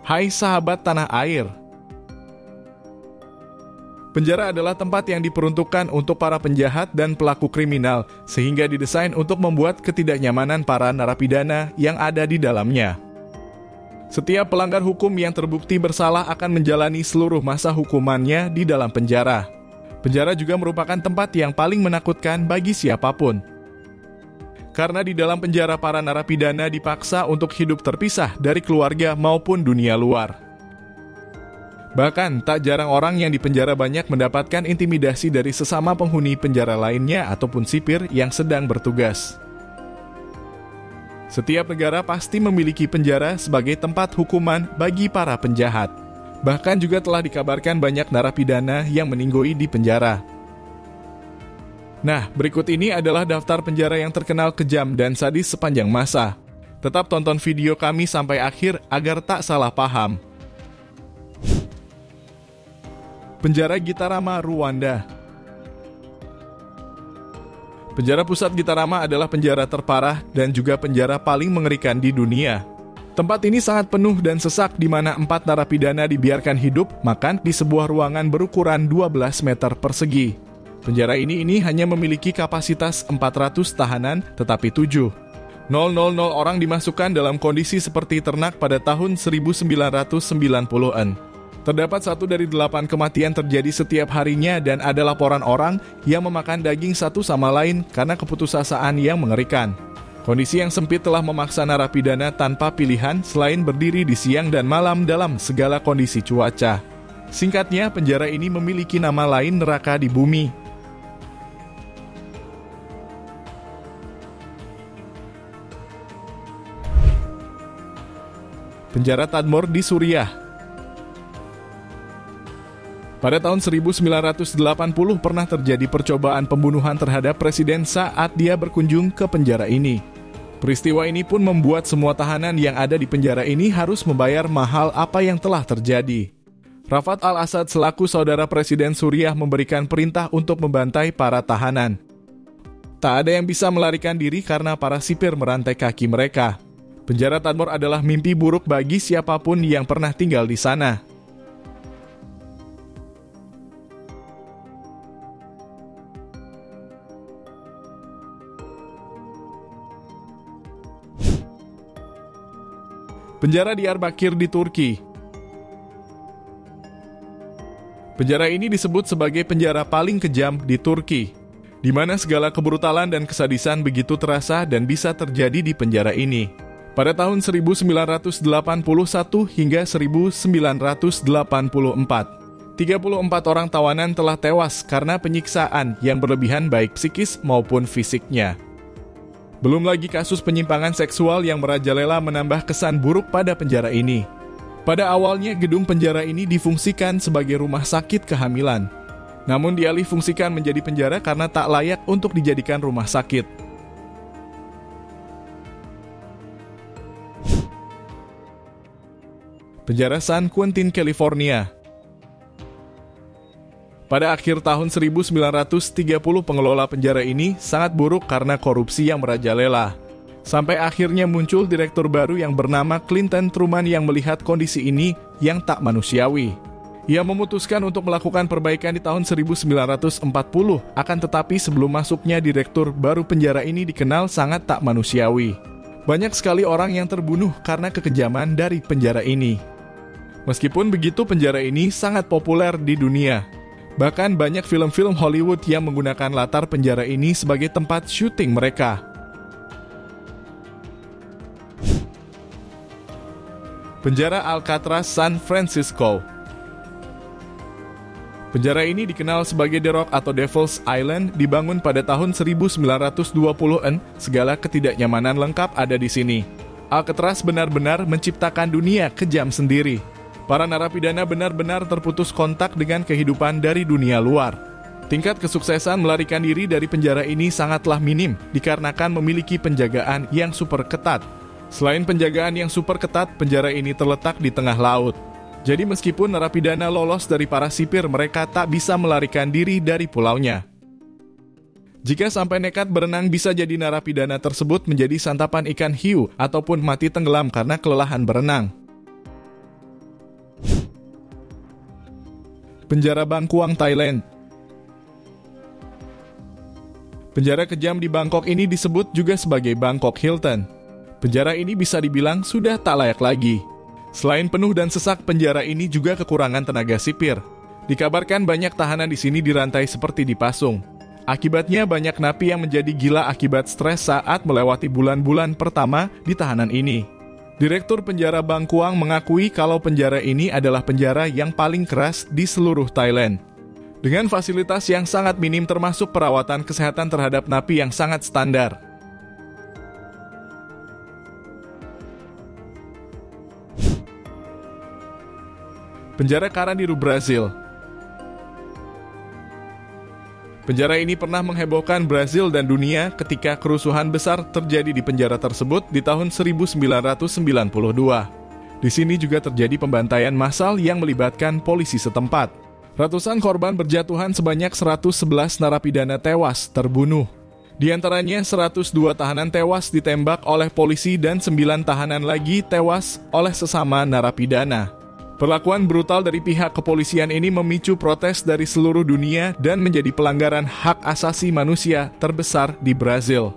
Hai sahabat tanah air. Penjara adalah tempat yang diperuntukkan untuk para penjahat dan pelaku kriminal, sehingga didesain untuk membuat ketidaknyamanan para narapidana yang ada di dalamnya. Setiap pelanggar hukum yang terbukti bersalah akan menjalani seluruh masa hukumannya di dalam penjara. Penjara juga merupakan tempat yang paling menakutkan bagi siapapun. Karena di dalam penjara para narapidana dipaksa untuk hidup terpisah dari keluarga maupun dunia luar. Bahkan, tak jarang orang yang dipenjara banyak mendapatkan intimidasi dari sesama penghuni penjara lainnya ataupun sipir yang sedang bertugas. Setiap negara pasti memiliki penjara sebagai tempat hukuman bagi para penjahat. Bahkan juga telah dikabarkan banyak narapidana yang meninggoy di penjara. Nah, berikut ini adalah daftar penjara yang terkenal kejam dan sadis sepanjang masa. Tetap tonton video kami sampai akhir agar tak salah paham. Penjara Gitarama, Rwanda. Penjara pusat Gitarama adalah penjara terparah dan juga penjara paling mengerikan di dunia. Tempat ini sangat penuh dan sesak di mana 4 narapidana dibiarkan hidup makan di sebuah ruangan berukuran 12 meter persegi. Penjara ini hanya memiliki kapasitas 400 tahanan, tetapi 700 orang dimasukkan dalam kondisi seperti ternak pada tahun 1990-an. Terdapat 1 dari 8 kematian terjadi setiap harinya dan ada laporan orang yang memakan daging satu sama lain karena keputusasaan yang mengerikan. Kondisi yang sempit telah memaksa narapidana tanpa pilihan selain berdiri di siang dan malam dalam segala kondisi cuaca. Singkatnya, penjara ini memiliki nama lain neraka di bumi. Penjara Tadmor di Suriah. Pada tahun 1980 pernah terjadi percobaan pembunuhan terhadap presiden saat dia berkunjung ke penjara ini. Peristiwa ini pun membuat semua tahanan yang ada di penjara ini harus membayar mahal apa yang telah terjadi. Rafat al-Assad selaku saudara presiden Suriah memberikan perintah untuk membantai para tahanan. Tak ada yang bisa melarikan diri karena para sipir merantai kaki mereka. Penjara Tadmor adalah mimpi buruk bagi siapapun yang pernah tinggal di sana. Penjara Diyarbakir di Turki. Penjara ini disebut sebagai penjara paling kejam di Turki, di mana segala kebrutalan dan kesadisan begitu terasa dan bisa terjadi di penjara ini. Pada tahun 1981 hingga 1984, 34 orang tawanan telah tewas karena penyiksaan yang berlebihan baik psikis maupun fisiknya. Belum lagi kasus penyimpangan seksual yang merajalela menambah kesan buruk pada penjara ini. Pada awalnya gedung penjara ini difungsikan sebagai rumah sakit kehamilan. Namun dialih fungsikan menjadi penjara karena tak layak untuk dijadikan rumah sakit. Penjara San Quentin, California. Pada akhir tahun 1930 pengelola penjara ini sangat buruk karena korupsi yang merajalela. Sampai akhirnya muncul direktur baru yang bernama Clinton Truman yang melihat kondisi ini yang tak manusiawi. Ia memutuskan untuk melakukan perbaikan di tahun 1940, akan tetapi sebelum masuknya direktur baru penjara ini dikenal sangat tak manusiawi. Banyak sekali orang yang terbunuh karena kekejaman dari penjara ini. Meskipun begitu, penjara ini sangat populer di dunia. Bahkan banyak film-film Hollywood yang menggunakan latar penjara ini sebagai tempat syuting mereka. Penjara Alcatraz, San Francisco. Penjara ini dikenal sebagai The Rock atau Devil's Island, dibangun pada tahun 1920-an. Segala ketidaknyamanan lengkap ada di sini. Alcatraz benar-benar menciptakan dunia kejam sendiri. Para narapidana benar-benar terputus kontak dengan kehidupan dari dunia luar. Tingkat kesuksesan melarikan diri dari penjara ini sangatlah minim, dikarenakan memiliki penjagaan yang super ketat. Selain penjagaan yang super ketat, penjara ini terletak di tengah laut. Jadi meskipun narapidana lolos dari para sipir, mereka tak bisa melarikan diri dari pulaunya. Jika sampai nekat berenang, bisa jadi narapidana tersebut menjadi santapan ikan hiu ataupun mati tenggelam karena kelelahan berenang. Penjara Bangkuang, Thailand. Penjara kejam di Bangkok ini disebut juga sebagai Bangkok Hilton. Penjara ini bisa dibilang sudah tak layak lagi. Selain penuh dan sesak, penjara ini juga kekurangan tenaga sipir. Dikabarkan banyak tahanan di sini dirantai seperti dipasung. Akibatnya banyak napi yang menjadi gila akibat stres saat melewati bulan-bulan pertama di tahanan ini. Direktur Penjara Bangkuang mengakui kalau penjara ini adalah penjara yang paling keras di seluruh Thailand. Dengan fasilitas yang sangat minim termasuk perawatan kesehatan terhadap napi yang sangat standar. Penjara Carandiru, Brazil. Penjara ini pernah menghebohkan Brazil dan dunia ketika kerusuhan besar terjadi di penjara tersebut di tahun 1992. Di sini juga terjadi pembantaian massal yang melibatkan polisi setempat. Ratusan korban berjatuhan, sebanyak 111 narapidana tewas terbunuh. Di antaranya 102 tahanan tewas ditembak oleh polisi dan 9 tahanan lagi tewas oleh sesama narapidana. Perlakuan brutal dari pihak kepolisian ini memicu protes dari seluruh dunia dan menjadi pelanggaran hak asasi manusia terbesar di Brazil.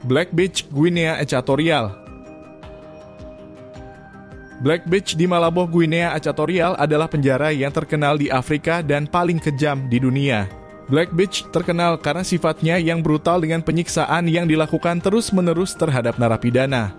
Black Beach, Guinea Equatorial. Black Beach di Malabo, Guinea Equatorial adalah penjara yang terkenal di Afrika dan paling kejam di dunia. Black Beach terkenal karena sifatnya yang brutal dengan penyiksaan yang dilakukan terus-menerus terhadap narapidana.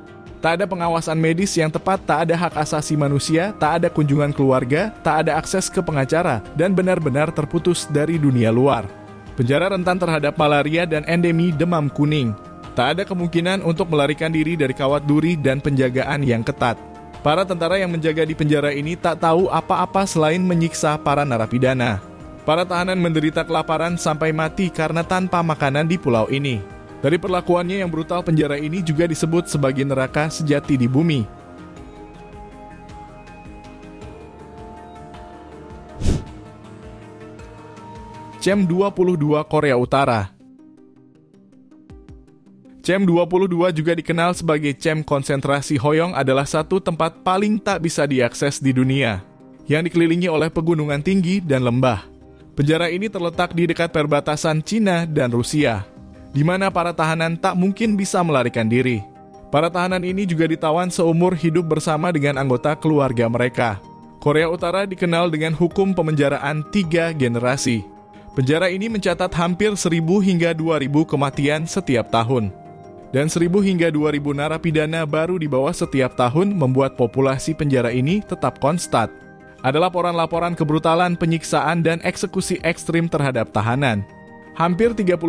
Tak ada pengawasan medis yang tepat, tak ada hak asasi manusia, tak ada kunjungan keluarga, tak ada akses ke pengacara, dan benar-benar terputus dari dunia luar. Penjara rentan terhadap malaria dan endemi demam kuning. Tak ada kemungkinan untuk melarikan diri dari kawat duri dan penjagaan yang ketat. Para tentara yang menjaga di penjara ini tak tahu apa-apa selain menyiksa para narapidana. Para tahanan menderita kelaparan sampai mati karena tanpa makanan di pulau ini. Dari perlakuannya yang brutal, penjara ini juga disebut sebagai neraka sejati di bumi. Chem 22, Korea Utara. Chem 22 juga dikenal sebagai Chem konsentrasi Hoyong, adalah satu tempat paling tak bisa diakses di dunia, yang dikelilingi oleh pegunungan tinggi dan lembah. Penjara ini terletak di dekat perbatasan Cina dan Rusia, di mana para tahanan tak mungkin bisa melarikan diri. Para tahanan ini juga ditawan seumur hidup bersama dengan anggota keluarga mereka. Korea Utara dikenal dengan hukum pemenjaraan 3 generasi. Penjara ini mencatat hampir 1.000 hingga 2.000 kematian setiap tahun. Dan 1.000 hingga 2.000 narapidana baru dibawa setiap tahun, membuat populasi penjara ini tetap konstan. Ada laporan-laporan kebrutalan, penyiksaan, dan eksekusi ekstrim terhadap tahanan. Hampir 30%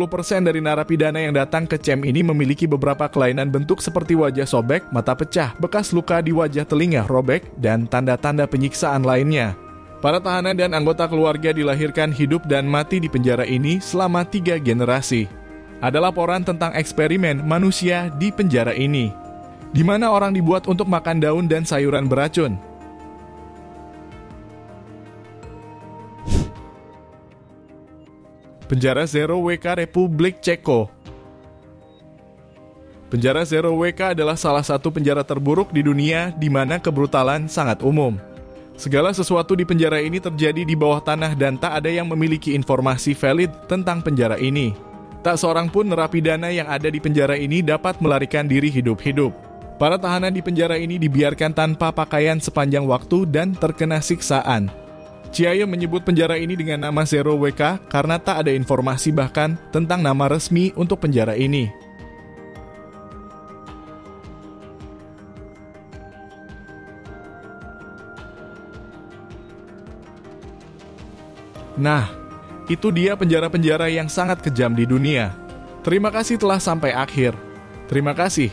dari narapidana yang datang ke Chem ini memiliki beberapa kelainan bentuk seperti wajah sobek, mata pecah, bekas luka di wajah, telinga robek, dan tanda-tanda penyiksaan lainnya. Para tahanan dan anggota keluarga dilahirkan hidup dan mati di penjara ini selama 3 generasi. Ada laporan tentang eksperimen manusia di penjara ini, di mana orang dibuat untuk makan daun dan sayuran beracun. Penjara Zero WK, Republik Ceko. Penjara Zero WK adalah salah satu penjara terburuk di dunia di mana kebrutalan sangat umum. Segala sesuatu di penjara ini terjadi di bawah tanah dan tak ada yang memiliki informasi valid tentang penjara ini. Tak seorang pun narapidana yang ada di penjara ini dapat melarikan diri hidup-hidup. Para tahanan di penjara ini dibiarkan tanpa pakaian sepanjang waktu dan terkena siksaan. Chiaye menyebut penjara ini dengan nama Zero WK karena tak ada informasi bahkan tentang nama resmi untuk penjara ini. Nah, itu dia penjara-penjara yang sangat kejam di dunia. Terima kasih telah sampai akhir. Terima kasih.